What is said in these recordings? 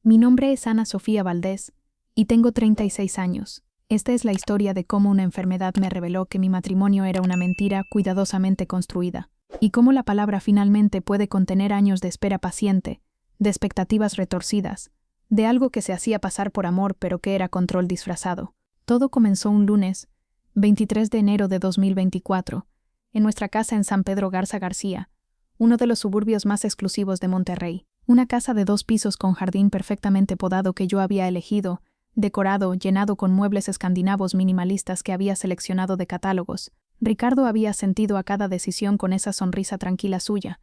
Mi nombre es Ana Sofía Valdés y tengo 36 años. Esta es la historia de cómo una enfermedad me reveló que mi matrimonio era una mentira cuidadosamente construida, y cómo la palabra finalmente puede contener años de espera paciente, de expectativas retorcidas, de algo que se hacía pasar por amor pero que era control disfrazado. Todo comenzó un lunes, 23 de enero de 2024, en nuestra casa en San Pedro Garza García, uno de los suburbios más exclusivos de Monterrey. Una casa de 2 pisos con jardín perfectamente podado que yo había elegido, decorado, llenado con muebles escandinavos minimalistas que había seleccionado de catálogos. Ricardo había sentido a cada decisión con esa sonrisa tranquila suya.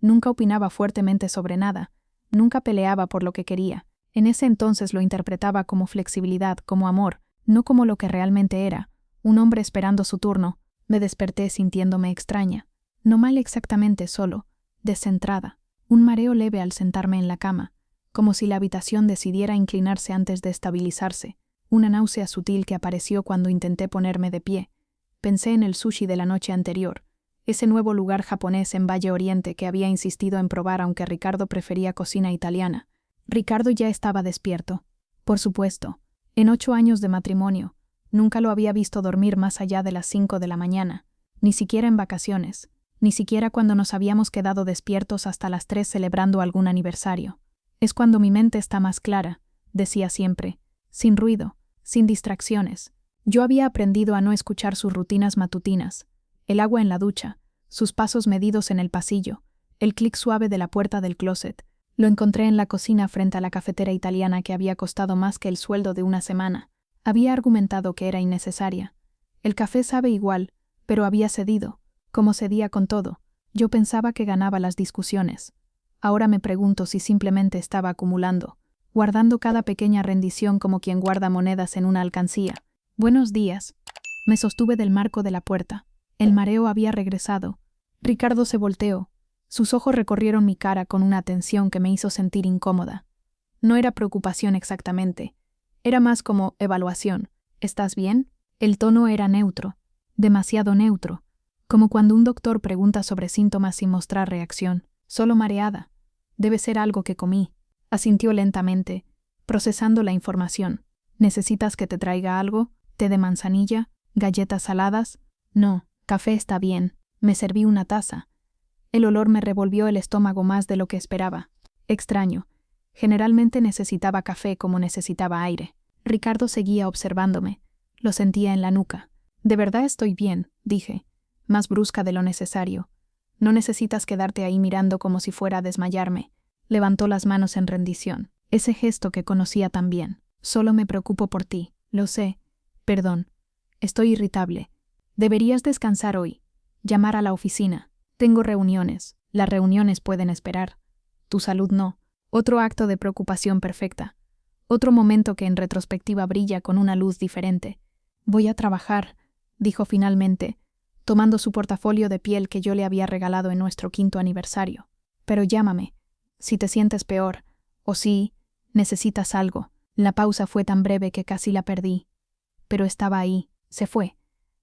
Nunca opinaba fuertemente sobre nada, nunca peleaba por lo que quería. En ese entonces lo interpretaba como flexibilidad, como amor, no como lo que realmente era, un hombre esperando su turno. Me desperté sintiéndome extraña, no mal exactamente, solo, descentrada. Un mareo leve al sentarme en la cama, como si la habitación decidiera inclinarse antes de estabilizarse, una náusea sutil que apareció cuando intenté ponerme de pie. Pensé en el sushi de la noche anterior, ese nuevo lugar japonés en Valle Oriente que había insistido en probar aunque Ricardo prefería cocina italiana. Ricardo ya estaba despierto. Por supuesto, en 8 años de matrimonio, nunca lo había visto dormir más allá de las 5 de la mañana, ni siquiera en vacaciones, ni siquiera cuando nos habíamos quedado despiertos hasta las 3 celebrando algún aniversario. Es cuando mi mente está más clara, decía siempre, sin ruido, sin distracciones. Yo había aprendido a no escuchar sus rutinas matutinas, el agua en la ducha, sus pasos medidos en el pasillo, el clic suave de la puerta del closet. Lo encontré en la cocina frente a la cafetera italiana que había costado más que el sueldo de una semana. Había argumentado que era innecesaria. El café sabe igual, pero había cedido, como cedía con todo. Yo pensaba que ganaba las discusiones. Ahora me pregunto si simplemente estaba acumulando, guardando cada pequeña rendición como quien guarda monedas en una alcancía. Buenos días. Me sostuve del marco de la puerta. El mareo había regresado. Ricardo se volteó. Sus ojos recorrieron mi cara con una atención que me hizo sentir incómoda. No era preocupación exactamente. Era más como evaluación. ¿Estás bien? El tono era neutro, demasiado neutro, como cuando un doctor pregunta sobre síntomas sin mostrar reacción. Solo mareada. Debe ser algo que comí. Asintió lentamente, procesando la información. ¿Necesitas que te traiga algo? ¿Té de manzanilla? ¿Galletas saladas? No, café está bien. Me serví una taza. El olor me revolvió el estómago más de lo que esperaba. Extraño. Generalmente necesitaba café como necesitaba aire. Ricardo seguía observándome. Lo sentía en la nuca. «De verdad estoy bien», dije, más brusca de lo necesario. «No necesitas quedarte ahí mirando como si fuera a desmayarme». Levantó las manos en rendición. Ese gesto que conocía tan bien. «Solo me preocupo por ti. Lo sé. Perdón. Estoy irritable. Deberías descansar hoy. Llamar a la oficina. Tengo reuniones. Las reuniones pueden esperar. Tu salud no». Otro acto de preocupación perfecta. Otro momento que en retrospectiva brilla con una luz diferente. «Voy a trabajar», dijo finalmente, tomando su portafolio de piel que yo le había regalado en nuestro 5º aniversario. «Pero llámame, si te sientes peor, o si necesitas algo». La pausa fue tan breve que casi la perdí. Pero estaba ahí, se fue.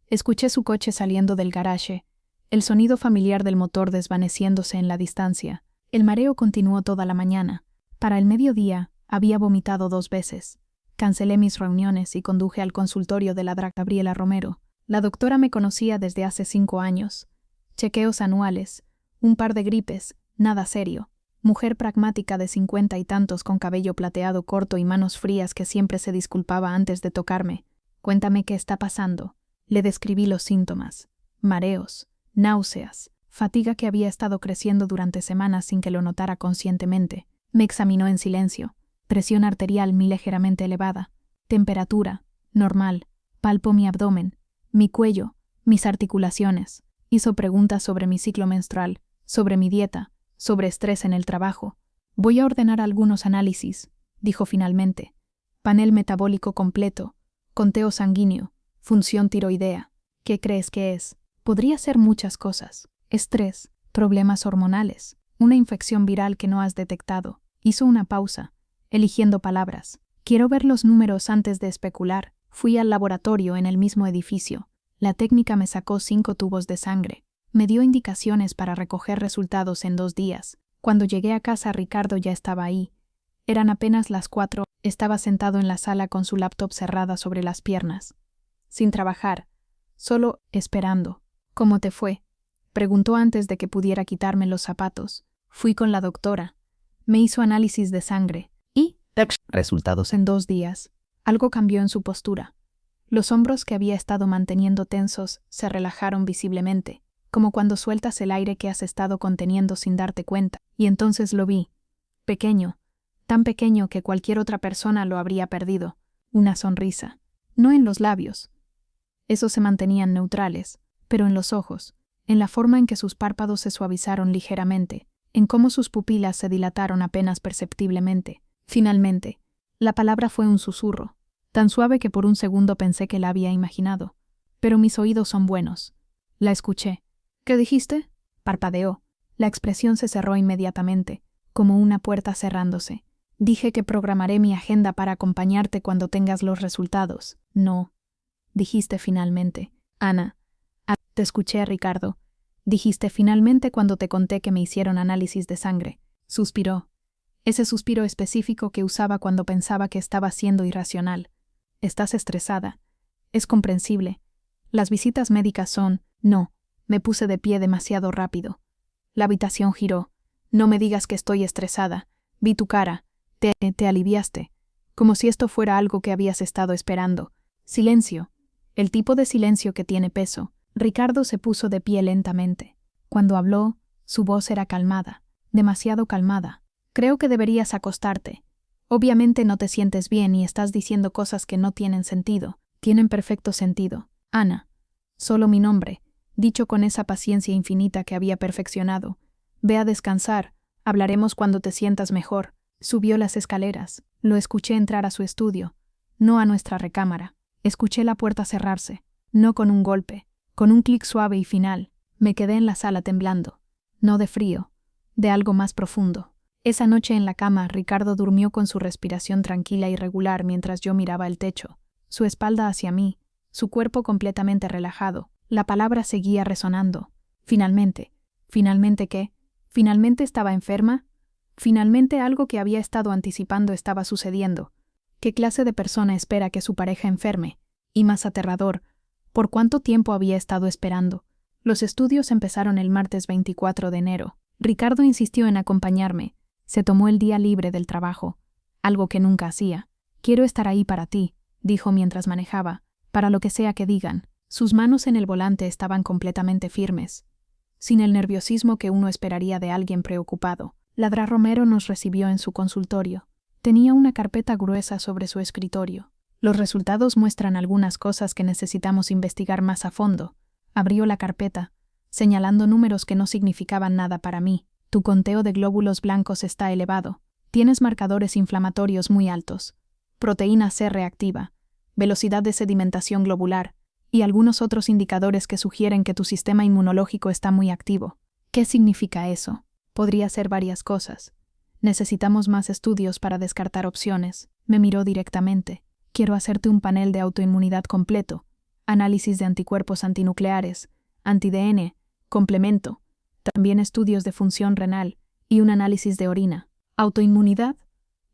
Escuché su coche saliendo del garaje, el sonido familiar del motor desvaneciéndose en la distancia. El mareo continuó toda la mañana. Para el mediodía, había vomitado 2 veces. Cancelé mis reuniones y conduje al consultorio de la Dra. Gabriela Romero. La doctora me conocía desde hace 5 años. Chequeos anuales, un par de gripes, nada serio. Mujer pragmática de 50 y tantos con cabello plateado corto y manos frías que siempre se disculpaba antes de tocarme. «Cuéntame qué está pasando». Le describí los síntomas. Mareos, náuseas, fatiga que había estado creciendo durante semanas sin que lo notara conscientemente. Me examinó en silencio. Presión arterial ligeramente elevada. Temperatura, normal. Palpó mi abdomen, mi cuello, mis articulaciones. Hizo preguntas sobre mi ciclo menstrual, sobre mi dieta, sobre estrés en el trabajo. «Voy a ordenar algunos análisis», dijo finalmente. «Panel metabólico completo, conteo sanguíneo, función tiroidea. ¿Qué crees que es?» «Podría ser muchas cosas. Estrés, problemas hormonales, una infección viral que no has detectado». Hizo una pausa, eligiendo palabras. «Quiero ver los números antes de especular». Fui al laboratorio en el mismo edificio. La técnica me sacó 5 tubos de sangre. Me dio indicaciones para recoger resultados en 2 días. Cuando llegué a casa, Ricardo ya estaba ahí. Eran apenas las 4. Estaba sentado en la sala con su laptop cerrada sobre las piernas. Sin trabajar, solo esperando. ¿Cómo te fue?, preguntó antes de que pudiera quitarme los zapatos. Fui con la doctora. Me hizo análisis de sangre. ¿Y? Resultados en 2 días. Algo cambió en su postura. Los hombros que había estado manteniendo tensos se relajaron visiblemente, como cuando sueltas el aire que has estado conteniendo sin darte cuenta. Y entonces lo vi. Pequeño, tan pequeño que cualquier otra persona lo habría perdido. Una sonrisa. No en los labios. Esos se mantenían neutrales, pero en los ojos, en la forma en que sus párpados se suavizaron ligeramente, en cómo sus pupilas se dilataron apenas perceptiblemente. Finalmente, la palabra fue un susurro, tan suave que por un segundo pensé que la había imaginado. Pero mis oídos son buenos. La escuché. ¿Qué dijiste?, parpadeó. La expresión se cerró inmediatamente, como una puerta cerrándose. Dije que programaré mi agenda para acompañarte cuando tengas los resultados. No, dijiste finalmente. Ana. Te escuché, Ricardo. Dijiste finalmente cuando te conté que me hicieron análisis de sangre. Suspiró. Ese suspiro específico que usaba cuando pensaba que estaba siendo irracional. Estás estresada. Es comprensible. Las visitas médicas son... No. Me puse de pie demasiado rápido. La habitación giró. No me digas que estoy estresada. Vi tu cara. Te aliviaste. Como si esto fuera algo que habías estado esperando. Silencio. El tipo de silencio que tiene peso. Ricardo se puso de pie lentamente. Cuando habló, su voz era calmada. Demasiado calmada. Creo que deberías acostarte. Obviamente no te sientes bien y estás diciendo cosas que no tienen sentido. Tienen perfecto sentido. Ana. Solo mi nombre, dicho con esa paciencia infinita que había perfeccionado. Ve a descansar. Hablaremos cuando te sientas mejor. Subió las escaleras. Lo escuché entrar a su estudio. No a nuestra recámara. Escuché la puerta cerrarse. No con un golpe. Con un clic suave y final. Me quedé en la sala temblando. No de frío. De algo más profundo. Esa noche en la cama, Ricardo durmió con su respiración tranquila y regular mientras yo miraba el techo. Su espalda hacia mí. Su cuerpo completamente relajado. La palabra seguía resonando. Finalmente. ¿Finalmente qué? ¿Finalmente estaba enferma? Finalmente algo que había estado anticipando estaba sucediendo. ¿Qué clase de persona espera que su pareja enferme? Y más aterrador, ¿por cuánto tiempo había estado esperando? Los estudios empezaron el martes 24 de enero. Ricardo insistió en acompañarme. Se tomó el día libre del trabajo, algo que nunca hacía. Quiero estar ahí para ti, dijo mientras manejaba, para lo que sea que digan. Sus manos en el volante estaban completamente firmes, sin el nerviosismo que uno esperaría de alguien preocupado. Ladra Romero nos recibió en su consultorio. Tenía una carpeta gruesa sobre su escritorio. Los resultados muestran algunas cosas que necesitamos investigar más a fondo. Abrió la carpeta, señalando números que no significaban nada para mí. Tu conteo de glóbulos blancos está elevado. Tienes marcadores inflamatorios muy altos. Proteína C reactiva. Velocidad de sedimentación globular. Y algunos otros indicadores que sugieren que tu sistema inmunológico está muy activo. ¿Qué significa eso? Podría ser varias cosas. Necesitamos más estudios para descartar opciones. Me miró directamente. Quiero hacerte un panel de autoinmunidad completo. Análisis de anticuerpos antinucleares, anti-DN, complemento. También estudios de función renal y un análisis de orina. ¿Autoinmunidad?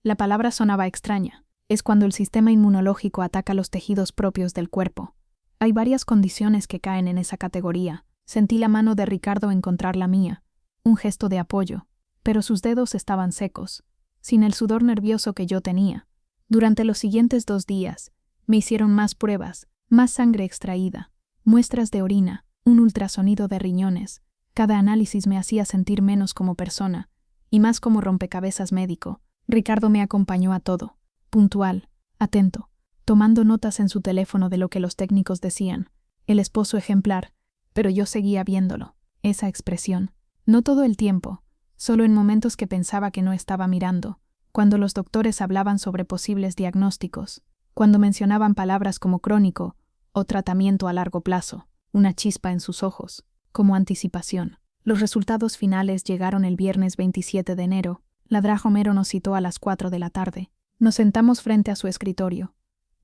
La palabra sonaba extraña. Es cuando el sistema inmunológico ataca los tejidos propios del cuerpo. Hay varias condiciones que caen en esa categoría. Sentí la mano de Ricardo encontrar la mía. Un gesto de apoyo. Pero sus dedos estaban secos, sin el sudor nervioso que yo tenía. Durante los siguientes 2 días, me hicieron más pruebas, más sangre extraída, muestras de orina, un ultrasonido de riñones. Cada análisis me hacía sentir menos como persona, y más como rompecabezas médico. Ricardo me acompañó a todo, puntual, atento, tomando notas en su teléfono de lo que los técnicos decían. El esposo ejemplar, pero yo seguía viéndolo, esa expresión. No todo el tiempo, solo en momentos que pensaba que no estaba mirando, cuando los doctores hablaban sobre posibles diagnósticos, cuando mencionaban palabras como crónico o tratamiento a largo plazo, una chispa en sus ojos. Como anticipación. Los resultados finales llegaron el viernes 27 de enero. Ladra Romero nos citó a las 4 de la tarde. Nos sentamos frente a su escritorio.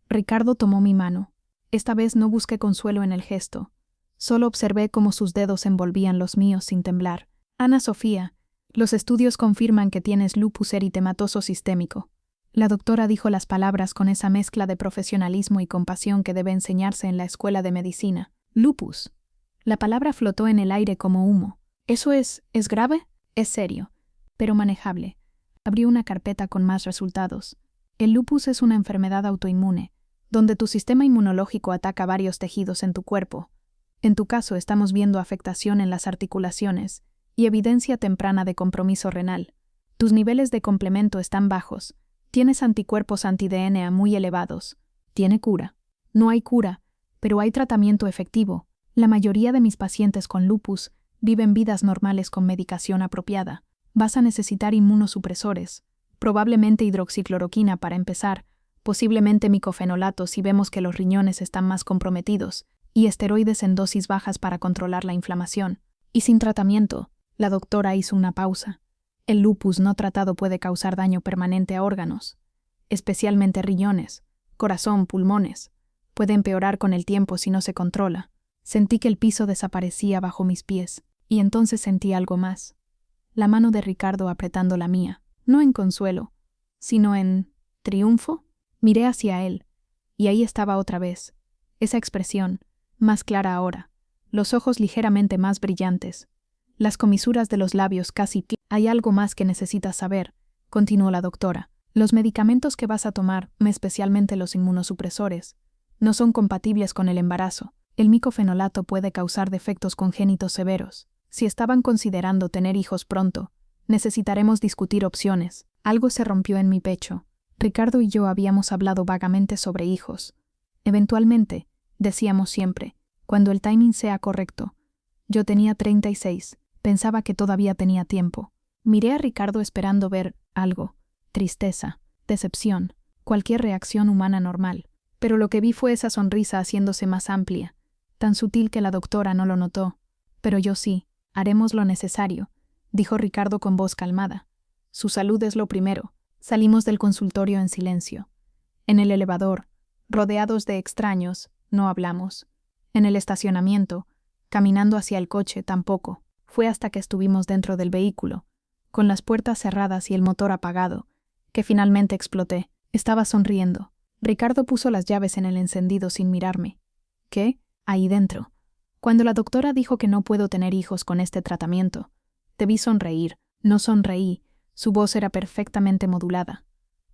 Ricardo tomó mi mano. Esta vez no busqué consuelo en el gesto. Solo observé cómo sus dedos envolvían los míos sin temblar. Ana Sofía, Los estudios confirman que tienes lupus eritematoso sistémico. La doctora dijo las palabras con esa mezcla de profesionalismo y compasión que debe enseñarse en la escuela de medicina. Lupus. La palabra flotó en el aire como humo. ¿Eso es grave? Es serio, pero manejable. Abrió una carpeta con más resultados. El lupus es una enfermedad autoinmune, donde tu sistema inmunológico ataca varios tejidos en tu cuerpo. En tu caso estamos viendo afectación en las articulaciones y evidencia temprana de compromiso renal. Tus niveles de complemento están bajos. Tienes anticuerpos anti-DNA muy elevados. ¿Tiene cura? No hay cura, pero hay tratamiento efectivo. La mayoría de mis pacientes con lupus viven vidas normales con medicación apropiada. Vas a necesitar inmunosupresores, probablemente hidroxicloroquina para empezar, posiblemente micofenolato si vemos que los riñones están más comprometidos, y esteroides en dosis bajas para controlar la inflamación. Y sin tratamiento, la doctora hizo una pausa. El lupus no tratado puede causar daño permanente a órganos, especialmente riñones, corazón, pulmones. Puede empeorar con el tiempo si no se controla. Sentí que el piso desaparecía bajo mis pies, y entonces sentí algo más. La mano de Ricardo apretando la mía, no en consuelo, sino en triunfo. Miré hacia él, y ahí estaba otra vez, esa expresión, más clara ahora, los ojos ligeramente más brillantes, las comisuras de los labios casi. Hay algo más que necesitas saber, continuó la doctora. Los medicamentos que vas a tomar, especialmente los inmunosupresores, no son compatibles con el embarazo. El micofenolato puede causar defectos congénitos severos. Si estaban considerando tener hijos pronto, necesitaremos discutir opciones. Algo se rompió en mi pecho. Ricardo y yo habíamos hablado vagamente sobre hijos. Eventualmente, decíamos siempre, cuando el timing sea correcto. Yo tenía 36. Pensaba que todavía tenía tiempo. Miré a Ricardo esperando ver algo. Tristeza, decepción, cualquier reacción humana normal. Pero lo que vi fue esa sonrisa haciéndose más amplia, tan sutil que la doctora no lo notó. Pero yo sí, haremos lo necesario, dijo Ricardo con voz calmada. Su salud es lo primero. Salimos del consultorio en silencio. En el elevador, rodeados de extraños, no hablamos. En el estacionamiento, caminando hacia el coche, tampoco. Fue hasta que estuvimos dentro del vehículo, con las puertas cerradas y el motor apagado, que finalmente exploté. Estaba sonriendo. Ricardo puso las llaves en el encendido sin mirarme. ¿Qué? Ahí dentro. Cuando la doctora dijo que no puedo tener hijos con este tratamiento, te vi sonreír. No sonreí. Su voz era perfectamente modulada.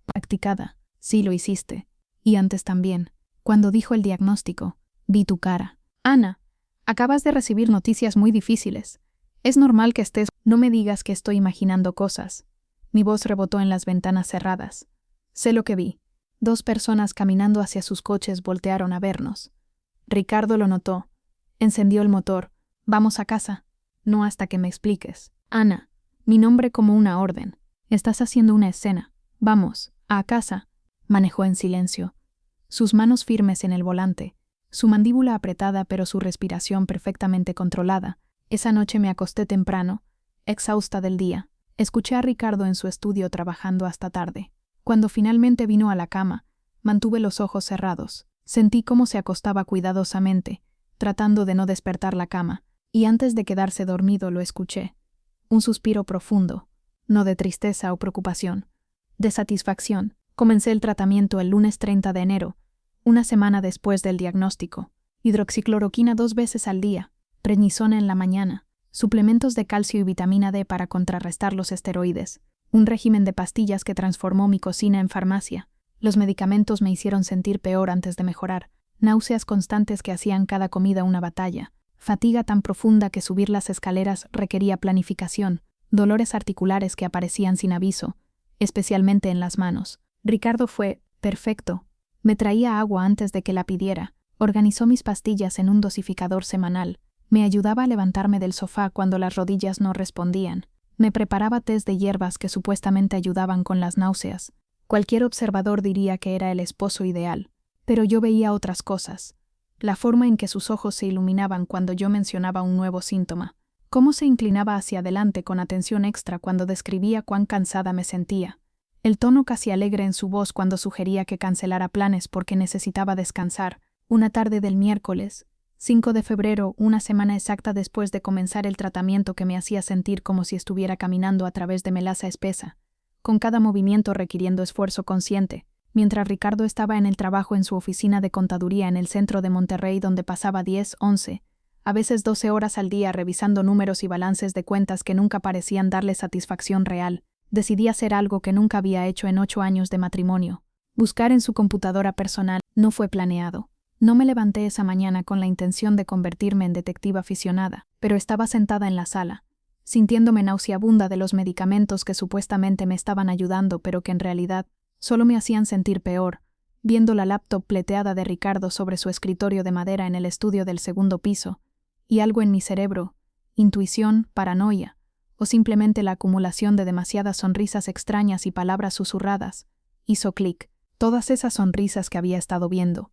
Practicada. Sí lo hiciste. Y antes también. Cuando dijo el diagnóstico, vi tu cara. Ana, acabas de recibir noticias muy difíciles. Es normal que estés. No me digas que estoy imaginando cosas. Mi voz rebotó en las ventanas cerradas. Sé lo que vi. 2 personas caminando hacia sus coches voltearon a vernos. Ricardo lo notó. Encendió el motor. Vamos a casa. No hasta que me expliques. Ana, mi nombre como una orden. Estás haciendo una escena. Vamos, a casa. Manejó en silencio. Sus manos firmes en el volante. Su mandíbula apretada pero su respiración perfectamente controlada. Esa noche me acosté temprano, exhausta del día. Escuché a Ricardo en su estudio trabajando hasta tarde. Cuando finalmente vino a la cama, mantuve los ojos cerrados. Sentí cómo se acostaba cuidadosamente, tratando de no despertar la cama, y antes de quedarse dormido lo escuché. Un suspiro profundo, no de tristeza o preocupación, de satisfacción. Comencé el tratamiento el lunes 30 de enero, una semana después del diagnóstico. Hidroxicloroquina 2 veces al día, prednisona en la mañana, suplementos de calcio y vitamina D para contrarrestar los esteroides, un régimen de pastillas que transformó mi cocina en farmacia. Los medicamentos me hicieron sentir peor antes de mejorar, náuseas constantes que hacían cada comida una batalla, fatiga tan profunda que subir las escaleras requería planificación, dolores articulares que aparecían sin aviso, especialmente en las manos. Ricardo fue perfecto. Me traía agua antes de que la pidiera, organizó mis pastillas en un dosificador semanal, me ayudaba a levantarme del sofá cuando las rodillas no respondían, me preparaba tés de hierbas que supuestamente ayudaban con las náuseas. Cualquier observador diría que era el esposo ideal, pero yo veía otras cosas. La forma en que sus ojos se iluminaban cuando yo mencionaba un nuevo síntoma, cómo se inclinaba hacia adelante con atención extra cuando describía cuán cansada me sentía, el tono casi alegre en su voz cuando sugería que cancelara planes porque necesitaba descansar. Una tarde del miércoles, 5 de febrero, una semana exacta después de comenzar el tratamiento que me hacía sentir como si estuviera caminando a través de melaza espesa, con cada movimiento requiriendo esfuerzo consciente, mientras Ricardo estaba en el trabajo en su oficina de contaduría en el centro de Monterrey, donde pasaba 10, 11, a veces 12 horas al día revisando números y balances de cuentas que nunca parecían darle satisfacción real. Decidí hacer algo que nunca había hecho en 8 años de matrimonio. Buscar en su computadora personal. No fue planeado. No me levanté esa mañana con la intención de convertirme en detective aficionada, pero estaba sentada en la sala, sintiéndome nauseabunda de los medicamentos que supuestamente me estaban ayudando, pero que en realidad solo me hacían sentir peor, viendo la laptop pleteada de Ricardo sobre su escritorio de madera en el estudio del segundo piso, y algo en mi cerebro, intuición, paranoia, o simplemente la acumulación de demasiadas sonrisas extrañas y palabras susurradas, hizo clic. Todas esas sonrisas que había estado viendo,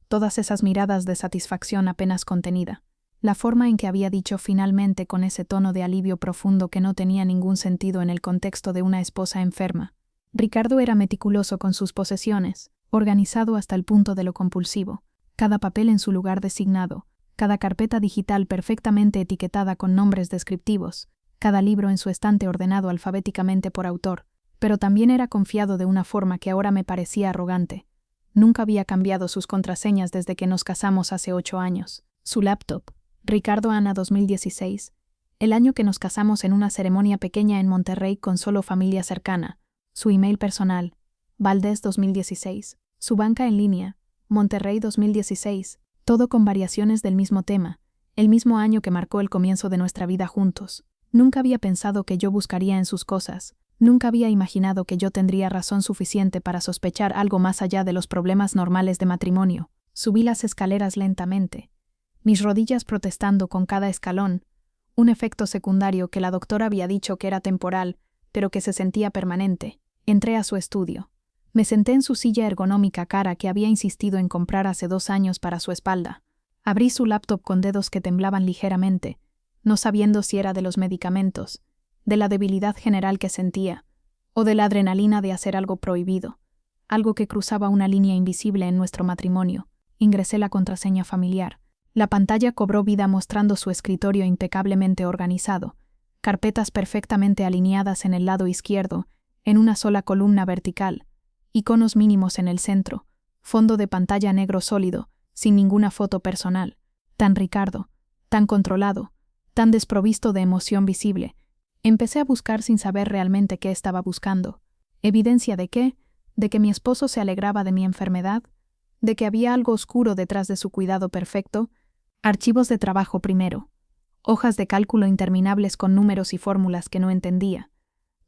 todas esas miradas de satisfacción apenas contenida, la forma en que había dicho finalmente con ese tono de alivio profundo que no tenía ningún sentido en el contexto de una esposa enferma. Ricardo era meticuloso con sus posesiones, organizado hasta el punto de lo compulsivo, cada papel en su lugar designado, cada carpeta digital perfectamente etiquetada con nombres descriptivos, cada libro en su estante ordenado alfabéticamente por autor, pero también era confiado de una forma que ahora me parecía arrogante. Nunca había cambiado sus contraseñas desde que nos casamos hace 8 años. Su laptop, Ricardo Ana 2016, el año que nos casamos en una ceremonia pequeña en Monterrey con solo familia cercana. Su email personal, Valdés 2016. Su banca en línea, Monterrey 2016. Todo con variaciones del mismo tema, el mismo año que marcó el comienzo de nuestra vida juntos. Nunca había pensado que yo buscaría en sus cosas. Nunca había imaginado que yo tendría razón suficiente para sospechar algo más allá de los problemas normales de matrimonio. Subí las escaleras lentamente, mis rodillas protestando con cada escalón, un efecto secundario que la doctora había dicho que era temporal, pero que se sentía permanente. Entré a su estudio. Me senté en su silla ergonómica cara que había insistido en comprar hace 2 años para su espalda. Abrí su laptop con dedos que temblaban ligeramente, no sabiendo si era de los medicamentos, de la debilidad general que sentía, o de la adrenalina de hacer algo prohibido, algo que cruzaba una línea invisible en nuestro matrimonio. Ingresé la contraseña familiar. La pantalla cobró vida mostrando su escritorio impecablemente organizado, carpetas perfectamente alineadas en el lado izquierdo, en una sola columna vertical, iconos mínimos en el centro, fondo de pantalla negro sólido, sin ninguna foto personal. Tan Ricardo, tan controlado, tan desprovisto de emoción visible. Empecé a buscar sin saber realmente qué estaba buscando. ¿Evidencia de qué? ¿De que mi esposo se alegraba de mi enfermedad? ¿De que había algo oscuro detrás de su cuidado perfecto? Archivos de trabajo primero. Hojas de cálculo interminables con números y fórmulas que no entendía.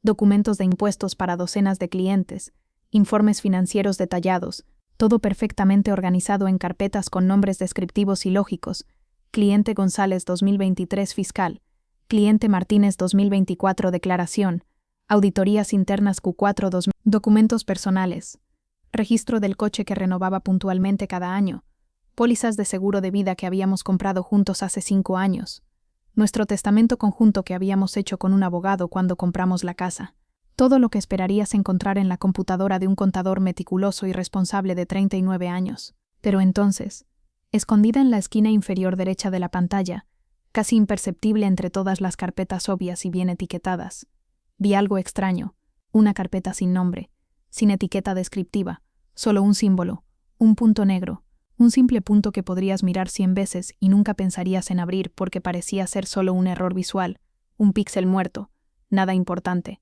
Documentos de impuestos para docenas de clientes. Informes financieros detallados. Todo perfectamente organizado en carpetas con nombres descriptivos y lógicos. Cliente González 2023 fiscal. Cliente Martínez 2024 declaración, auditorías internas Q4 2000, documentos personales, registro del coche que renovaba puntualmente cada año, pólizas de seguro de vida que habíamos comprado juntos hace 5 años, nuestro testamento conjunto que habíamos hecho con un abogado cuando compramos la casa. Todo lo que esperarías encontrar en la computadora de un contador meticuloso y responsable de 39 años. Pero entonces, escondida en la esquina inferior derecha de la pantalla, casi imperceptible entre todas las carpetas obvias y bien etiquetadas, vi algo extraño, una carpeta sin nombre, sin etiqueta descriptiva, solo un símbolo, un punto negro, un simple punto que podrías mirar 100 veces y nunca pensarías en abrir porque parecía ser solo un error visual, un píxel muerto, nada importante.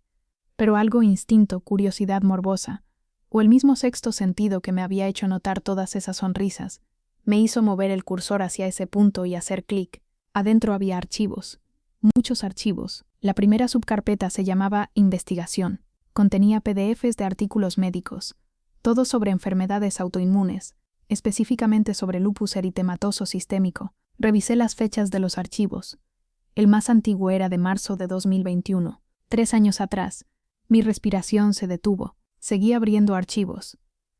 Pero algo instinto, curiosidad morbosa, o el mismo sexto sentido que me había hecho notar todas esas sonrisas, me hizo mover el cursor hacia ese punto y hacer clic. Adentro había archivos, muchos archivos. La primera subcarpeta se llamaba Investigación. Contenía PDFs de artículos médicos, todos sobre enfermedades autoinmunes, específicamente sobre lupus eritematoso sistémico. Revisé las fechas de los archivos. El más antiguo era de marzo de 2021. 3 años atrás. Mi respiración se detuvo. Seguí abriendo archivos.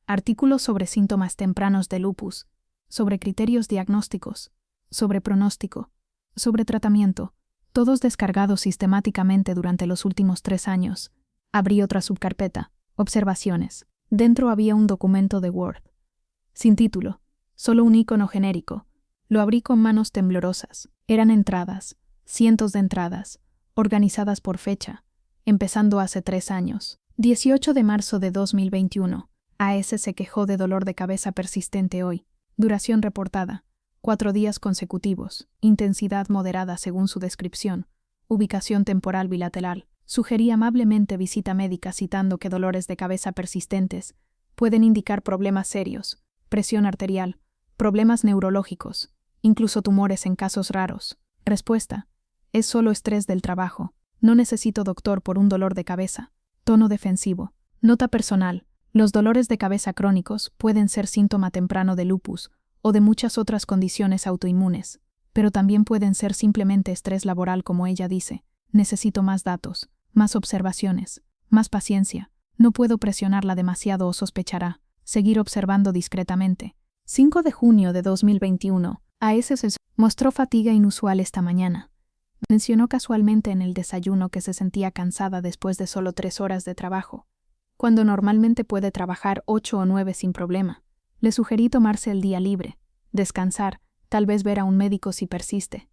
Artículos sobre síntomas tempranos de lupus, sobre criterios diagnósticos, sobre pronóstico, sobre tratamiento, todos descargados sistemáticamente durante los últimos 3 años. Abrí otra subcarpeta, Observaciones. Dentro había un documento de Word. Sin título, solo un icono genérico, Lo abrí con manos temblorosas. Eran entradas, cientos de entradas, organizadas por fecha, empezando hace 3 años. 18 de marzo de 2021. AS se quejó de dolor de cabeza persistente hoy. Duración reportada: 4 días consecutivos. Intensidad moderada según su descripción. Ubicación temporal bilateral. Sugerí amablemente visita médica citando que dolores de cabeza persistentes pueden indicar problemas serios, presión arterial, problemas neurológicos, incluso tumores en casos raros. Respuesta: es solo estrés del trabajo. No necesito doctor por un dolor de cabeza. Tono defensivo. Nota personal: los dolores de cabeza crónicos pueden ser síntoma temprano de lupus o de muchas otras condiciones autoinmunes, pero también pueden ser simplemente estrés laboral, como ella dice. Necesito más datos, más observaciones, más paciencia. No puedo presionarla demasiado o sospechará. Seguir observando discretamente. 5 de junio de 2021. AS se mostró fatiga inusual esta mañana. Mencionó casualmente en el desayuno que se sentía cansada después de solo 3 horas de trabajo, cuando normalmente puede trabajar 8 o 9 sin problema. Le sugerí tomarse el día libre, descansar, tal vez ver a un médico si persiste.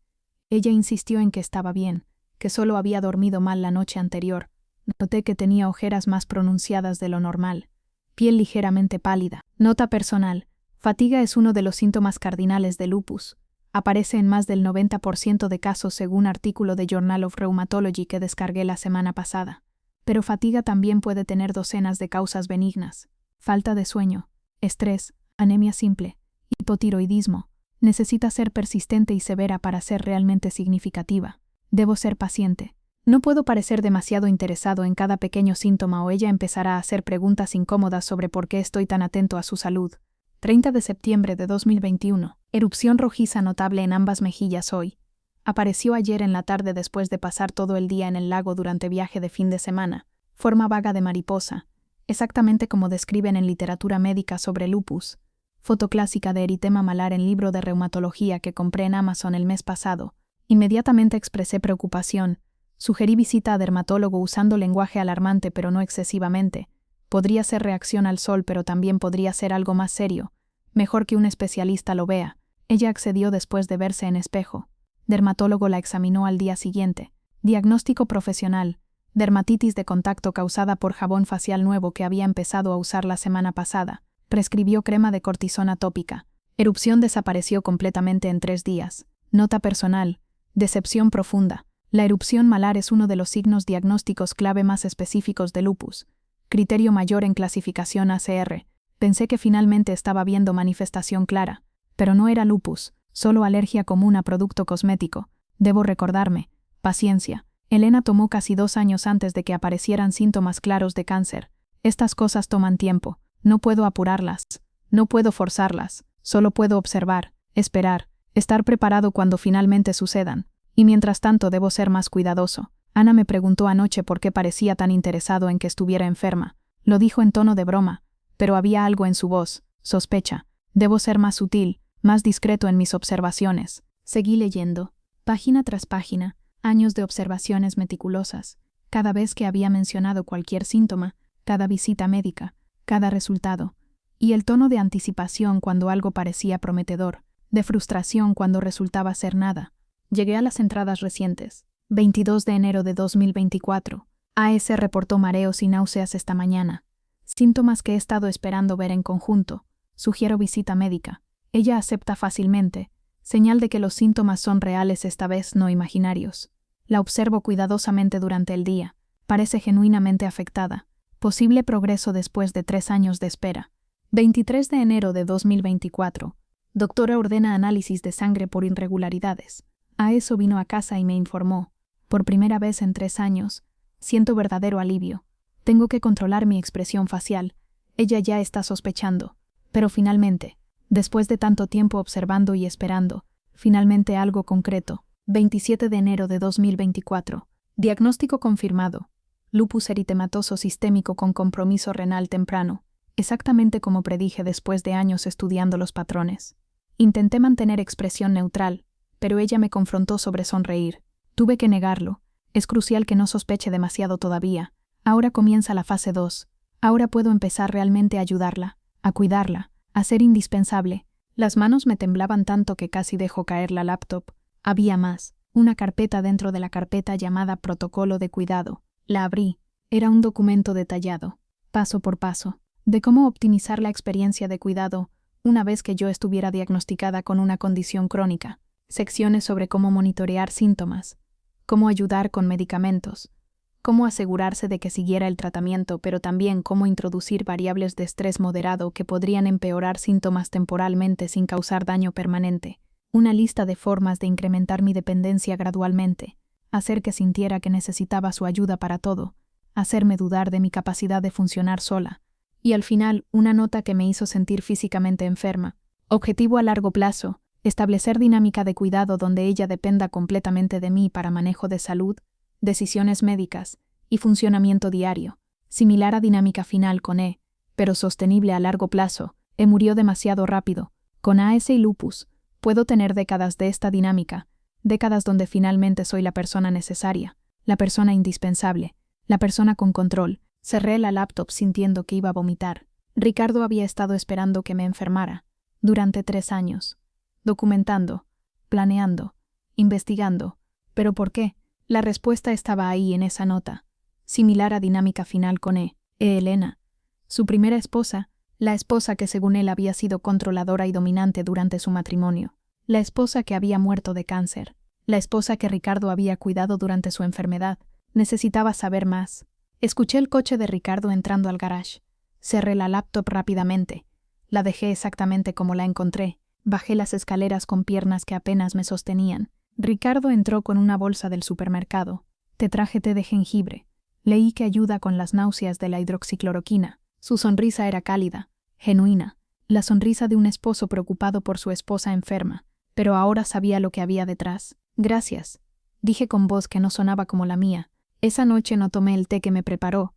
Ella insistió en que estaba bien, que solo había dormido mal la noche anterior. Noté que tenía ojeras más pronunciadas de lo normal, piel ligeramente pálida. Nota personal: fatiga es uno de los síntomas cardinales de lupus. Aparece en más del 90% de casos según artículo de Journal of Rheumatology que descargué la semana pasada. Pero fatiga también puede tener docenas de causas benignas: falta de sueño, estrés, anemia simple, hipotiroidismo. Necesita ser persistente y severa para ser realmente significativa. Debo ser paciente. No puedo parecer demasiado interesado en cada pequeño síntoma o ella empezará a hacer preguntas incómodas sobre por qué estoy tan atento a su salud. 30 de septiembre de 2021. Erupción rojiza notable en ambas mejillas hoy. Apareció ayer en la tarde después de pasar todo el día en el lago durante viaje de fin de semana. Forma vaga de mariposa, exactamente como describen en literatura médica sobre lupus. Foto clásica de eritema malar en libro de reumatología que compré en Amazon el mes pasado. Inmediatamente expresé preocupación. Sugerí visita a dermatólogo usando lenguaje alarmante pero no excesivamente. Podría ser reacción al sol, pero también podría ser algo más serio. Mejor que un especialista lo vea. Ella accedió después de verse en espejo. Dermatólogo la examinó al día siguiente. Diagnóstico profesional: dermatitis de contacto causada por jabón facial nuevo que había empezado a usar la semana pasada. Prescribió crema de cortisona tópica. Erupción desapareció completamente en 3 días. Nota personal: decepción profunda. La erupción malar es uno de los signos diagnósticos clave más específicos de lupus. Criterio mayor en clasificación ACR. Pensé que finalmente estaba viendo manifestación clara, pero no era lupus, solo alergia común a producto cosmético. Debo recordarme. Paciencia. Elena tomó casi 2 años antes de que aparecieran síntomas claros de cáncer. Estas cosas toman tiempo. No puedo apurarlas. No puedo forzarlas. Solo puedo observar, esperar, estar preparado cuando finalmente sucedan. Y mientras tanto debo ser más cuidadoso. Ana me preguntó anoche por qué parecía tan interesado en que estuviera enferma. Lo dijo en tono de broma, pero había algo en su voz. Sospecha. Debo ser más sutil, más discreto en mis observaciones. Seguí leyendo, página tras página, años de observaciones meticulosas. Cada vez que había mencionado cualquier síntoma, cada visita médica, cada resultado. Y el tono de anticipación cuando algo parecía prometedor, de frustración cuando resultaba ser nada. Llegué a las entradas recientes. 22 de enero de 2024. AS reportó mareos y náuseas esta mañana. Síntomas que he estado esperando ver en conjunto. Sugiero visita médica. Ella acepta fácilmente. Señal de que los síntomas son reales, esta vez no imaginarios. La observo cuidadosamente durante el día. Parece genuinamente afectada. Posible progreso después de 3 años de espera. 23 de enero de 2024. Doctora ordena análisis de sangre por irregularidades. A eso vino a casa y me informó. Por primera vez en 3 años, siento verdadero alivio. Tengo que controlar mi expresión facial. Ella ya está sospechando. Pero finalmente, después de tanto tiempo observando y esperando, finalmente algo concreto. 27 de enero de 2024. Diagnóstico confirmado. Lupus eritematoso sistémico con compromiso renal temprano. Exactamente como predije después de años estudiando los patrones. Intenté mantener expresión neutral, pero ella me confrontó sobre sonreír. Tuve que negarlo. Es crucial que no sospeche demasiado todavía. Ahora comienza la fase 2. Ahora puedo empezar realmente a ayudarla, a cuidarla, a ser indispensable. Las manos me temblaban tanto que casi dejó caer la laptop. Había más. Una carpeta dentro de la carpeta llamada Protocolo de Cuidado. La abrí. Era un documento detallado, paso por paso, de cómo optimizar la experiencia de cuidado una vez que yo estuviera diagnosticada con una condición crónica. Secciones sobre cómo monitorear síntomas, cómo ayudar con medicamentos, cómo asegurarse de que siguiera el tratamiento, pero también cómo introducir variables de estrés moderado que podrían empeorar síntomas temporalmente sin causar daño permanente. Una lista de formas de incrementar mi dependencia gradualmente, hacer que sintiera que necesitaba su ayuda para todo, hacerme dudar de mi capacidad de funcionar sola. Y al final, una nota que me hizo sentir físicamente enferma. Objetivo a largo plazo: establecer dinámica de cuidado donde ella dependa completamente de mí para manejo de salud, decisiones médicas y funcionamiento diario. Similar a dinámica final con E, pero sostenible a largo plazo. E murió demasiado rápido. Con AS y lupus, puedo tener décadas de esta dinámica, décadas donde finalmente soy la persona necesaria, la persona indispensable, la persona con control. Cerré la laptop sintiendo que iba a vomitar. Ricardo había estado esperando que me enfermara durante 3 años, documentando, planeando, investigando. ¿Pero por qué? La respuesta estaba ahí en esa nota, similar a dinámica final con Elena, su primera esposa, la esposa que según él había sido controladora y dominante durante su matrimonio, la esposa que había muerto de cáncer, la esposa que Ricardo había cuidado durante su enfermedad. Necesitaba saber más. Escuché el coche de Ricardo entrando al garage. Cerré la laptop rápidamente. La dejé exactamente como la encontré. Bajé las escaleras con piernas que apenas me sostenían. Ricardo entró con una bolsa del supermercado. Te traje té de jengibre. Leí que ayuda con las náuseas de la hidroxicloroquina. Su sonrisa era cálida, genuina, la sonrisa de un esposo preocupado por su esposa enferma, pero ahora sabía lo que había detrás. Gracias, dije con voz que no sonaba como la mía. Esa noche no tomé el té que me preparó.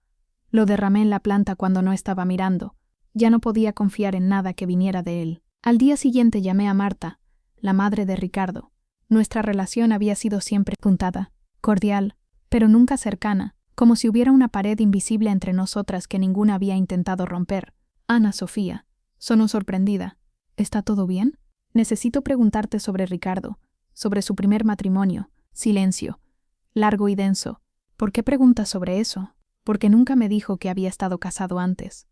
Lo derramé en la planta cuando no estaba mirando. Ya no podía confiar en nada que viniera de él. Al día siguiente llamé a Marta, la madre de Ricardo. Nuestra relación había sido siempre puntada, cordial, pero nunca cercana, como si hubiera una pared invisible entre nosotras que ninguna había intentado romper. Ana Sofía, sonó sorprendida. ¿Está todo bien? Necesito preguntarte sobre Ricardo, sobre su primer matrimonio. Silencio, largo y denso. ¿Por qué preguntas sobre eso? Porque nunca me dijo que había estado casado antes.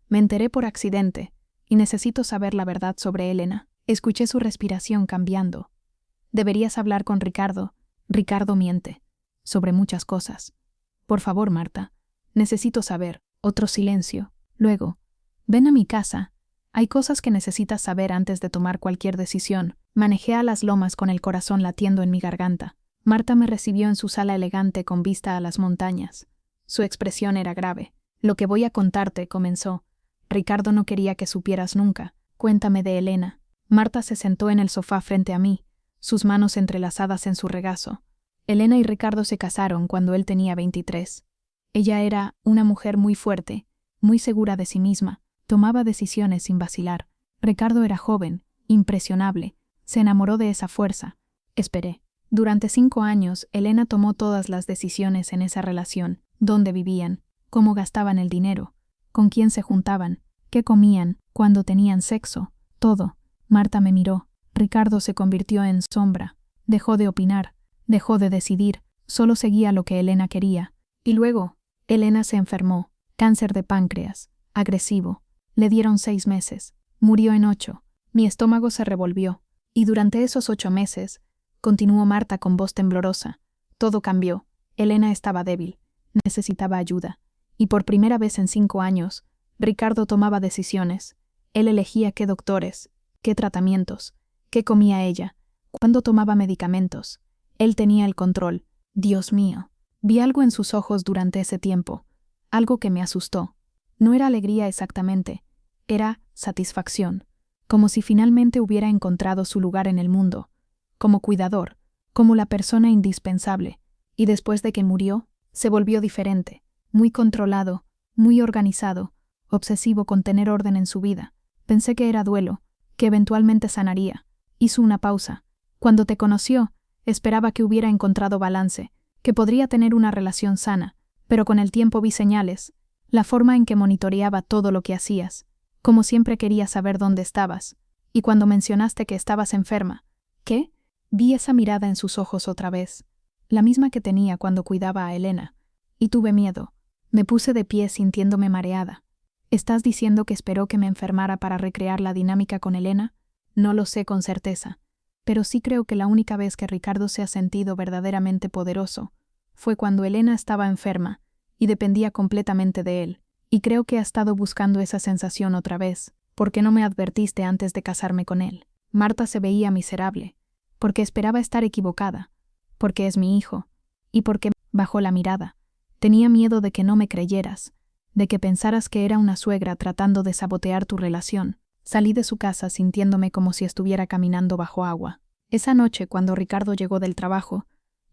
Me enteré por accidente, y necesito saber la verdad sobre Elena. Escuché su respiración cambiando. Deberías hablar con Ricardo. Ricardo miente. Sobre muchas cosas. Por favor, Marta. Necesito saber. Otro silencio. Luego, ven a mi casa. Hay cosas que necesitas saber antes de tomar cualquier decisión. Manejé a las lomas con el corazón latiendo en mi garganta. Marta me recibió en su sala elegante con vista a las montañas. Su expresión era grave. Lo que voy a contarte, comenzó. Ricardo no quería que supieras nunca. Cuéntame de Elena. Marta se sentó en el sofá frente a mí, sus manos entrelazadas en su regazo. Elena y Ricardo se casaron cuando él tenía 23. Ella era una mujer muy fuerte, muy segura de sí misma, tomaba decisiones sin vacilar. Ricardo era joven, impresionable, se enamoró de esa fuerza. Esperé. Durante 5 años, Elena tomó todas las decisiones en esa relación: dónde vivían, cómo gastaban el dinero, con quién se juntaban, qué comían, cuándo tenían sexo, todo. Marta me miró. Ricardo se convirtió en sombra. Dejó de opinar, dejó de decidir, solo seguía lo que Elena quería. Y luego, Elena se enfermó, cáncer de páncreas, agresivo. Le dieron 6 meses. Murió en 8. Mi estómago se revolvió. Y durante esos 8 meses, continuó Marta con voz temblorosa, todo cambió. Elena estaba débil, necesitaba ayuda. Y por primera vez en 5 años, Ricardo tomaba decisiones. Él elegía qué doctores, qué tratamientos, qué comía ella, cuándo tomaba medicamentos. Él tenía el control. Dios mío. Vi algo en sus ojos durante ese tiempo, algo que me asustó. No era alegría exactamente, era satisfacción, como si finalmente hubiera encontrado su lugar en el mundo, como cuidador, como la persona indispensable. Y después de que murió, se volvió diferente, muy controlado, muy organizado, obsesivo con tener orden en su vida. Pensé que era duelo, que eventualmente sanaría. Hizo una pausa. Cuando te conoció, esperaba que hubiera encontrado balance, que podría tener una relación sana, pero con el tiempo vi señales, la forma en que monitoreaba todo lo que hacías, como siempre quería saber dónde estabas, Y cuando mencionaste que estabas enferma, ¿qué? Vi esa mirada en sus ojos otra vez, la misma que tenía cuando cuidaba a Elena, y tuve miedo. Me puse de pie sintiéndome mareada. ¿Estás diciendo que esperó que me enfermara para recrear la dinámica con Elena? No lo sé con certeza, pero sí creo que la única vez que Ricardo se ha sentido verdaderamente poderoso fue cuando Elena estaba enferma y dependía completamente de él, y creo que ha estado buscando esa sensación otra vez. ¿Por qué no me advertiste antes de casarme con él? Marta se veía miserable, porque esperaba estar equivocada, porque es mi hijo, y porque bajó la mirada. Tenía miedo de que no me creyeras, de que pensaras que era una suegra tratando de sabotear tu relación. Salí de su casa sintiéndome como si estuviera caminando bajo agua. Esa noche, cuando Ricardo llegó del trabajo,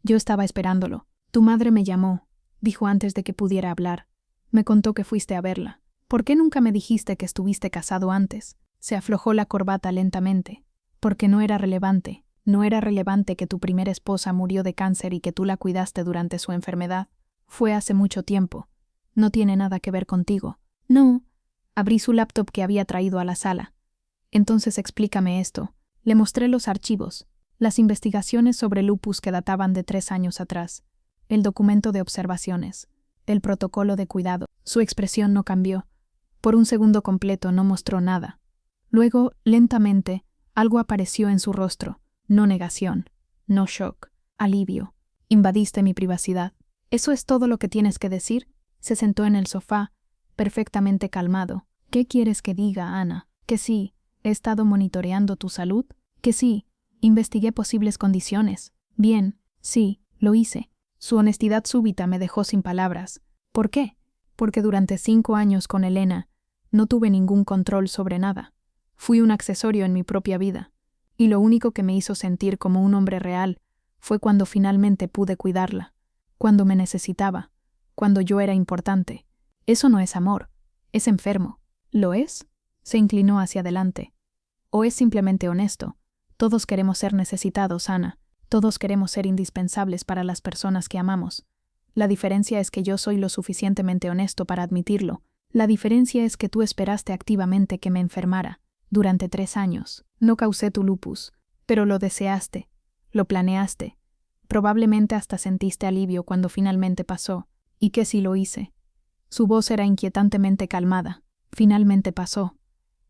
yo estaba esperándolo. Tu madre me llamó, dijo antes de que pudiera hablar. Me contó que fuiste a verla. ¿Por qué nunca me dijiste que estuviste casado antes? Se aflojó la corbata lentamente. Porque no era relevante. No era relevante que tu primera esposa murió de cáncer y que tú la cuidaste durante su enfermedad. Fue hace mucho tiempo. No tiene nada que ver contigo. No. Abrí su laptop que había traído a la sala. Entonces explícame esto. Le mostré los archivos, las investigaciones sobre lupus que databan de 3 años atrás, el documento de observaciones, el protocolo de cuidado. Su expresión no cambió. Por un segundo completo no mostró nada. Luego, lentamente, algo apareció en su rostro. No negación, no shock, alivio. Invadiste mi privacidad. ¿Eso es todo lo que tienes que decir? Se sentó en el sofá, perfectamente calmado. ¿Qué quieres que diga, Ana? Que sí, he estado monitoreando tu salud. Que sí, investigué posibles condiciones. Bien, sí, lo hice. Su honestidad súbita me dejó sin palabras. ¿Por qué? Porque durante 5 años con Elena no tuve ningún control sobre nada. Fui un accesorio en mi propia vida. Y lo único que me hizo sentir como un hombre real fue cuando finalmente pude cuidarla, cuando me necesitaba, cuando yo era importante. Eso no es amor, es enfermo. ¿Lo es? Se inclinó hacia adelante. ¿O es simplemente honesto? Todos queremos ser necesitados, Ana. Todos queremos ser indispensables para las personas que amamos. La diferencia es que yo soy lo suficientemente honesto para admitirlo. La diferencia es que tú esperaste activamente que me enfermara. Durante 3 años. No causé tu lupus, pero lo deseaste, lo planeaste. Probablemente hasta sentiste alivio cuando finalmente pasó. ¿Y qué si lo hice? Su voz era inquietantemente calmada. Finalmente pasó.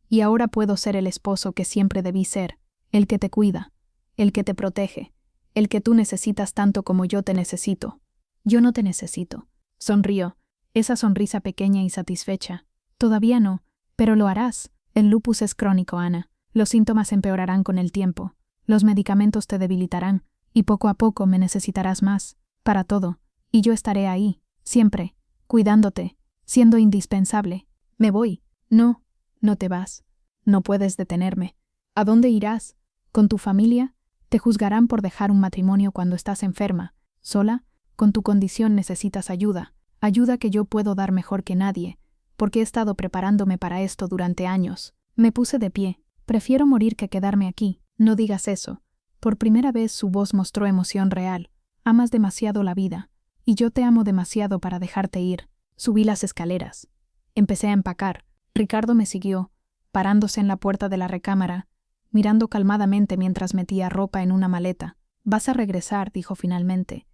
Y ahora puedo ser el esposo que siempre debí ser, el que te cuida, el que te protege, el que tú necesitas tanto como yo te necesito. Yo no te necesito. Sonrió, esa sonrisa pequeña y satisfecha. Todavía no, pero lo harás. El lupus es crónico, Ana. Los síntomas empeorarán con el tiempo. Los medicamentos te debilitarán, y poco a poco me necesitarás más, para todo. Y yo estaré ahí, siempre, cuidándote, siendo indispensable. Me voy. No, no te vas. No puedes detenerme. ¿A dónde irás? ¿Con tu familia? Te juzgarán por dejar un matrimonio cuando estás enferma. ¿Sola? Con tu condición necesitas ayuda. Ayuda que yo puedo dar mejor que nadie, porque he estado preparándome para esto durante años. Me puse de pie. Prefiero morir que quedarme aquí. No digas eso. Por primera vez su voz mostró emoción real. Amas demasiado la vida, y yo te amo demasiado para dejarte ir. Subí las escaleras. Empecé a empacar. Ricardo me siguió, parándose en la puerta de la recámara, mirando calmadamente mientras metía ropa en una maleta. Vas a regresar, dijo finalmente,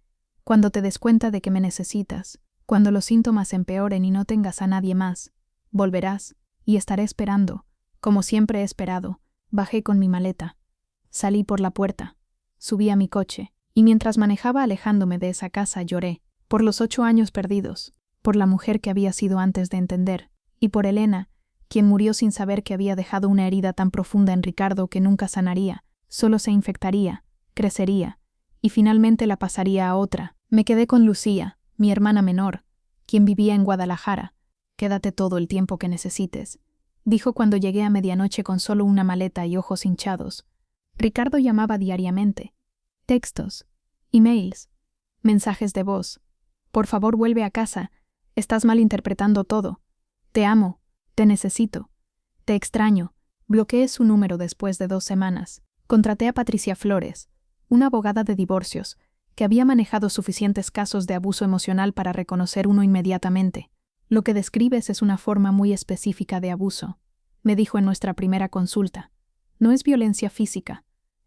cuando te des cuenta de que me necesitas. Cuando los síntomas empeoren y no tengas a nadie más, volverás, y estaré esperando, como siempre he esperado. Bajé con mi maleta. Salí por la puerta. Subí a mi coche, y mientras manejaba alejándome de esa casa lloré, por los 8 años perdidos, por la mujer que había sido antes de entender, y por Elena, quien murió sin saber que había dejado una herida tan profunda en Ricardo que nunca sanaría, solo se infectaría, crecería, y finalmente la pasaría a otra. Me quedé con Lucía, mi hermana menor, quien vivía en Guadalajara. Quédate todo el tiempo que necesites, dijo cuando llegué a medianoche con solo una maleta y ojos hinchados. Ricardo llamaba diariamente. Textos, emails, mensajes de voz. Por favor, vuelve a casa. Estás malinterpretando todo. Te amo, te necesito, te extraño. Bloqueé su número después de 2 semanas. Contraté a Patricia Flores, una abogada de divorcios, que había manejado suficientes casos de abuso emocional para reconocer uno inmediatamente. Lo que describes es una forma muy específica de abuso, me dijo en nuestra primera consulta. No es violencia física,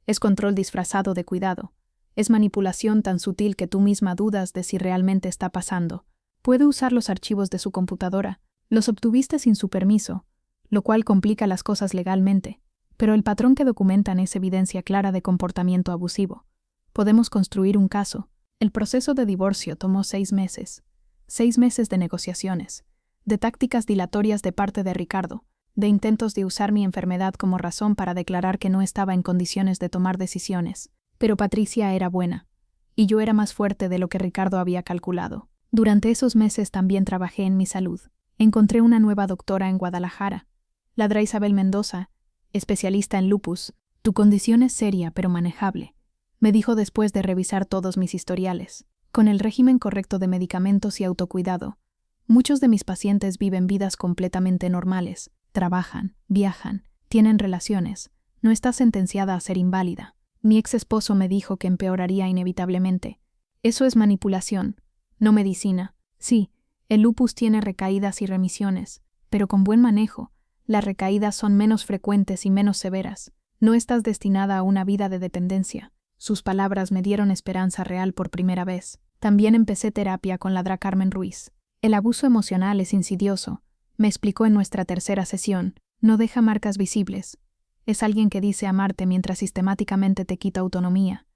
es control disfrazado de cuidado. Es manipulación tan sutil que tú misma dudas de si realmente está pasando. Puede usar los archivos de su computadora. Los obtuviste sin su permiso, lo cual complica las cosas legalmente. Pero el patrón que documentan es evidencia clara de comportamiento abusivo. Podemos construir un caso. El proceso de divorcio tomó 6 meses. 6 meses de negociaciones, de tácticas dilatorias de parte de Ricardo, de intentos de usar mi enfermedad como razón para declarar que no estaba en condiciones de tomar decisiones. Pero Patricia era buena, y yo era más fuerte de lo que Ricardo había calculado. Durante esos meses también trabajé en mi salud. Encontré una nueva doctora en Guadalajara, la Dra. Isabel Mendoza, especialista en lupus. Tu condición es seria pero manejable, me dijo después de revisar todos mis historiales. Con el régimen correcto de medicamentos y autocuidado, muchos de mis pacientes viven vidas completamente normales, trabajan, viajan, tienen relaciones. No estás sentenciada a ser inválida. Mi ex esposo me dijo que empeoraría inevitablemente. Eso es manipulación, no medicina. Sí, el lupus tiene recaídas y remisiones, pero con buen manejo, las recaídas son menos frecuentes y menos severas. No estás destinada a una vida de dependencia. Sus palabras me dieron esperanza real por primera vez. También empecé terapia con la Dra. Carmen Ruiz. El abuso emocional es insidioso, me explicó en nuestra tercera sesión. No deja marcas visibles. Es alguien que dice amarte mientras sistemáticamente te quita autonomía.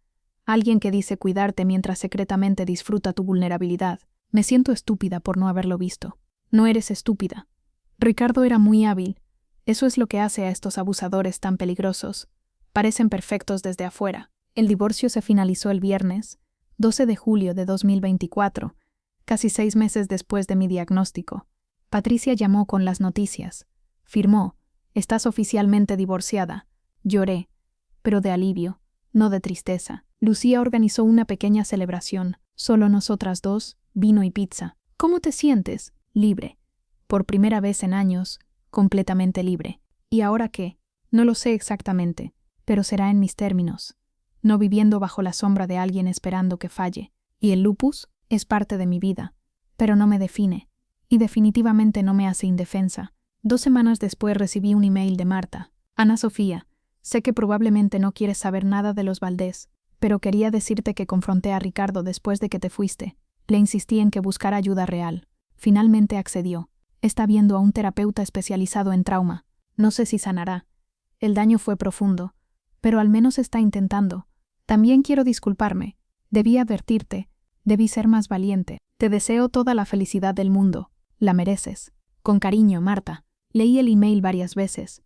Alguien que dice cuidarte mientras secretamente disfruta tu vulnerabilidad. Me siento estúpida por no haberlo visto. No eres estúpida. Ricardo era muy hábil. Eso es lo que hace a estos abusadores tan peligrosos. Parecen perfectos desde afuera. El divorcio se finalizó el viernes, 12 de julio de 2024, casi 6 meses después de mi diagnóstico. Patricia llamó con las noticias. Firmó: estás oficialmente divorciada. Lloré, pero de alivio, no de tristeza. Lucía organizó una pequeña celebración, solo nosotras dos, vino y pizza. ¿Cómo te sientes? Libre. Por primera vez en años, completamente libre. ¿Y ahora qué? No lo sé exactamente, pero será en mis términos. No viviendo bajo la sombra de alguien esperando que falle. Y el lupus es parte de mi vida, pero no me define, y definitivamente no me hace indefensa. 2 semanas después recibí un email de Marta. Ana Sofía, sé que probablemente no quieres saber nada de los Valdés, pero quería decirte que confronté a Ricardo después de que te fuiste. Le insistí en que buscara ayuda real. Finalmente accedió. Está viendo a un terapeuta especializado en trauma. No sé si sanará. El daño fue profundo, pero al menos está intentando. También quiero disculparme. Debí advertirte. Debí ser más valiente. Te deseo toda la felicidad del mundo. La mereces. Con cariño, Marta. Leí el email varias veces.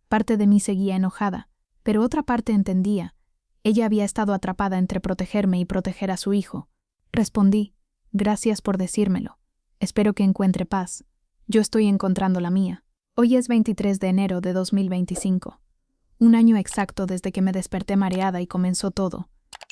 Parte de mí seguía enojada, pero otra parte entendía. Ella había estado atrapada entre protegerme y proteger a su hijo. Respondí: gracias por decírmelo. Espero que encuentre paz. Yo estoy encontrando la mía. Hoy es 23 de enero de 2025. Un año exacto desde que me desperté mareada y comenzó todo.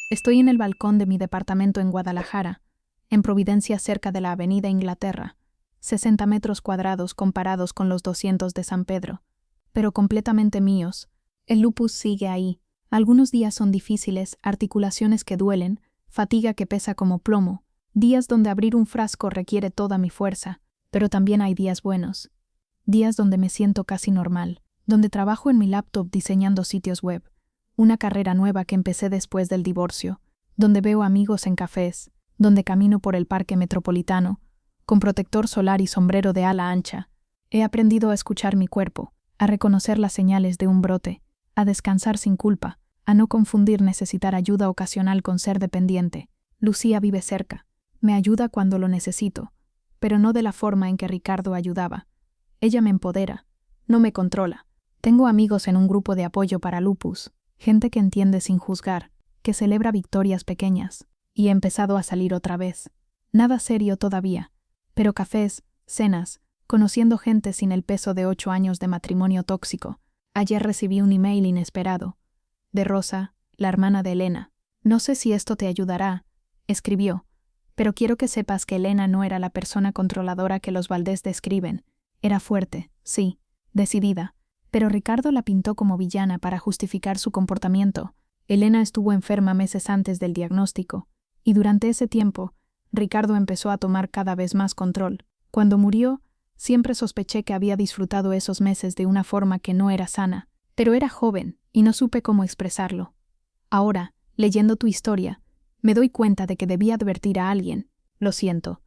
Estoy en el balcón de mi departamento en Guadalajara, en Providencia, cerca de la Avenida Inglaterra. 60 metros cuadrados comparados con los 200 de San Pedro, pero completamente míos. El lupus sigue ahí. Algunos días son difíciles, articulaciones que duelen, fatiga que pesa como plomo, días donde abrir un frasco requiere toda mi fuerza, pero también hay días buenos. Días donde me siento casi normal, donde trabajo en mi laptop diseñando sitios web, una carrera nueva que empecé después del divorcio, donde veo amigos en cafés, donde camino por el parque metropolitano, con protector solar y sombrero de ala ancha. He aprendido a escuchar mi cuerpo, a reconocer las señales de un brote, a descansar sin culpa, a no confundir necesitar ayuda ocasional con ser dependiente. Lucía vive cerca, me ayuda cuando lo necesito, pero no de la forma en que Ricardo ayudaba. Ella me empodera, no me controla. Tengo amigos en un grupo de apoyo para lupus, gente que entiende sin juzgar, que celebra victorias pequeñas, y he empezado a salir otra vez. Nada serio todavía, pero cafés, cenas, conociendo gente sin el peso de 8 años de matrimonio tóxico. Ayer recibí un email inesperado, de Rosa, la hermana de Elena. No sé si esto te ayudará, escribió, pero quiero que sepas que Elena no era la persona controladora que los Valdés describen. Era fuerte, sí, decidida, pero Ricardo la pintó como villana para justificar su comportamiento. Elena estuvo enferma meses antes del diagnóstico, y durante ese tiempo, Ricardo empezó a tomar cada vez más control. Cuando murió, siempre sospeché que había disfrutado esos meses de una forma que no era sana, pero era joven y no supe cómo expresarlo. Ahora, leyendo tu historia, me doy cuenta de que debí advertir a alguien. Lo siento.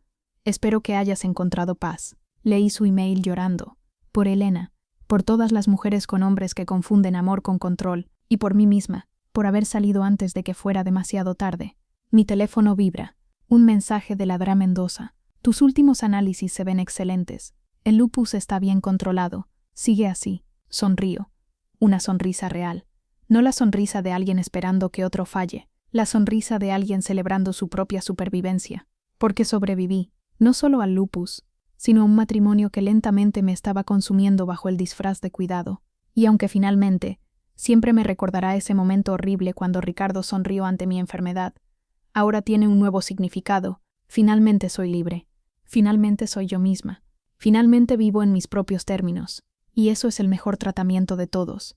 Espero que hayas encontrado paz. Leí su email llorando. Por Elena, por todas las mujeres con hombres que confunden amor con control, y por mí misma, por haber salido antes de que fuera demasiado tarde. Mi teléfono vibra. Un mensaje de Ladra Mendoza. Tus últimos análisis se ven excelentes. El lupus está bien controlado. Sigue así. Sonrío. Una sonrisa real. No la sonrisa de alguien esperando que otro falle. La sonrisa de alguien celebrando su propia supervivencia. Porque sobreviví, no solo al lupus, sino a un matrimonio que lentamente me estaba consumiendo bajo el disfraz de cuidado. Y aunque finalmente, siempre me recordará ese momento horrible cuando Ricardo sonrió ante mi enfermedad, ahora tiene un nuevo significado. Finalmente soy libre. Finalmente soy yo misma. Finalmente vivo en mis propios términos. Y eso es el mejor tratamiento de todos.